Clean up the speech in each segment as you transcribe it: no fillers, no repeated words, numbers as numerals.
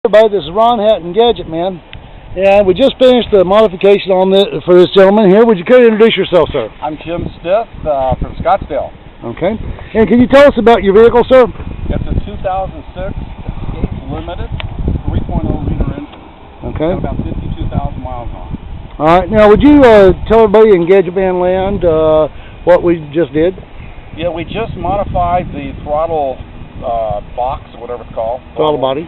Everybody, this is Ron Hatton, Gadget Man, and we just finished the modification on this for this gentleman here. Would you care to introduce yourself, sir? I'm Jim Stith from Scottsdale. Okay. And can you tell us about your vehicle, sir? It's a 2006 Escape Limited 3.0 liter engine. Okay. Got about 52,000 miles on. All right. Now, would you tell everybody in Gadget Man land what we just did? Yeah, we just modified the throttle box, or whatever it's called. Throttle body.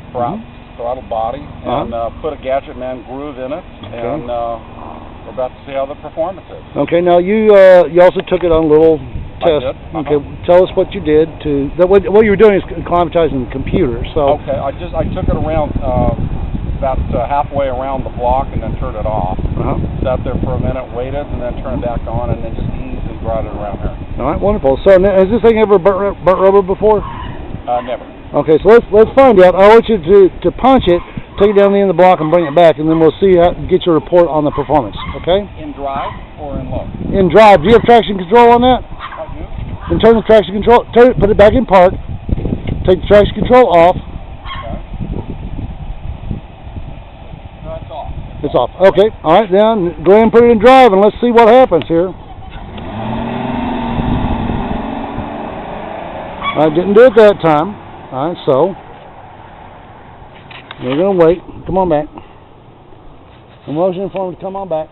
Throttle body, and put a Gadget Man groove in it, and we're about to see how the performance is. Okay. Now, you also took it on a little test. I did. Okay. Tell us what you did to what you were doing is acclimatizing the computer. So. Okay. I took it around about halfway around the block and then turned it off. Sat there for a minute, waited, and then turned it back on, and then just easily brought it around here. All right. Wonderful. So, has this thing ever burnt rubber before? Never. Okay, so let's find out. I want you to punch it, take it down the end of the block, and bring it back, and then we'll see get your report on the performance. Okay? In drive or in low? In drive. Do you have traction control on that? I do. Then turn the traction control. Put it back in park. Take the traction control off. Okay. No, it's off. It's off. Okay. All right. Then go ahead and put it in drive, and let's see what happens here. I didn't do it that time. All right, so we're going to wait. Come on back. I'm motioning for him to come on back.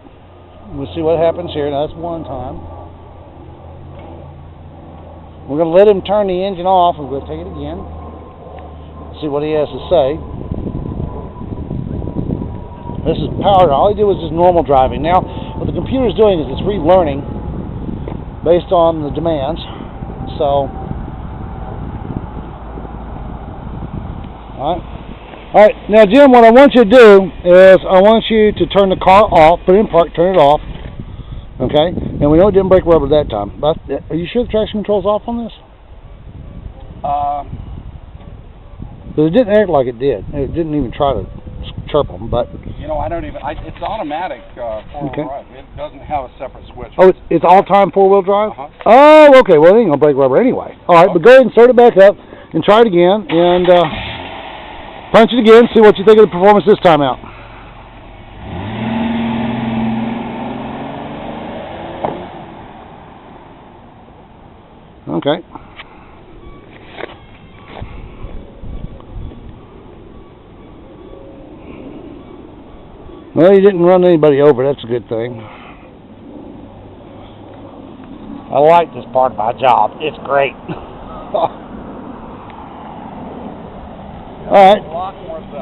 We'll see what happens here. Now, that's one time. We're going to let him turn the engine off, and we'll take it again. See what he has to say. This is powered. All he did was just normal driving. Now, what the computer is doing is it's relearning based on the demands. So. All right. Now, Jim, what I want you to do is I want you to turn the car off, put it in park, turn it off. Okay? And we know it didn't break rubber that time. But are you sure the traction control's off on this? Because it didn't act like it did. It didn't even try to chirp them. But you know, I don't even. It's automatic four-wheel drive. It doesn't have a separate switch. Oh, it's all-time four-wheel drive. Oh, okay. Well, it ain't gonna break rubber anyway. All right, but go ahead and start it back up and try it again and. Punch it again, see what you think of the performance this time out. Okay. Well, you didn't run anybody over, that's a good thing. I like this part of my job, it's great. All right. A lot more zip.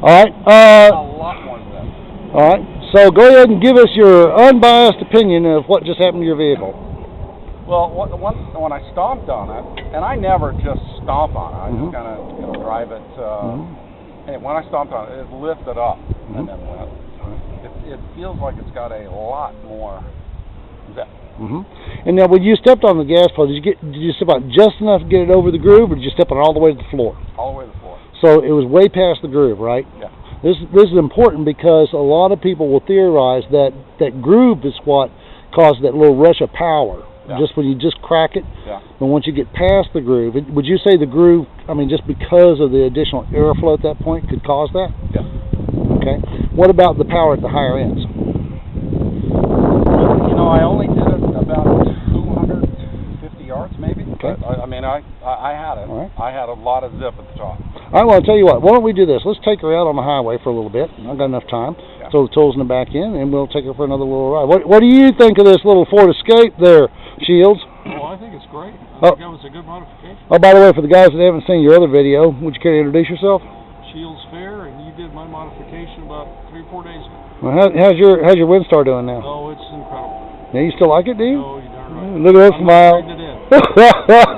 All right. A lot more zip. All right. So go ahead and give us your unbiased opinion of what just happened to your vehicle. Well, when I stomped on it, and I never just stomp on it, I just kind of drive it. And when I stomped on it, it lifted up and then went. It feels like it's got a lot more zip. And now, when you stepped on the gas pedal, did you step on just enough to get it over the groove, or did you step on it all the way to the floor? All the way to the floor. So it was way past the groove, right? Yeah. This is important because a lot of people will theorize that groove is what caused that little rush of power. Yeah. Just when you just crack it. Yeah. But once you get past the groove, would you say the groove? I mean, just because of the additional airflow at that point could cause that? Yeah. Okay. What about the power at the higher ends? You know, I only did it about 250 yards, maybe. Okay. I mean, I had it. All right. I had a lot of zip at the top. All right, well, I'll tell you what. Why don't we do this? Let's take her out on the highway for a little bit. I've got enough time. Yeah. Throw the tools in the back end, and we'll take her for another little ride. What do you think of this little Ford Escape there, Shields? Well, I think it's great. I think that was a good modification. Oh, by the way, for the guys that haven't seen your other video, would you care to introduce yourself? Shields Fair, and you did my modification about 3 or 4 days ago. Well, how's your Windstar doing now? Oh, it's incredible. Yeah, you still like it, do you? Oh, you're darn right. Look at that smile.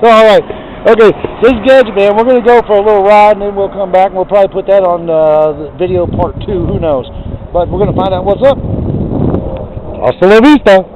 All right. Okay, this is Gadget Man. We're going to go for a little ride, and then we'll come back, and we'll probably put that on the video part 2. Who knows? But we're going to find out what's up. Hasta la vista.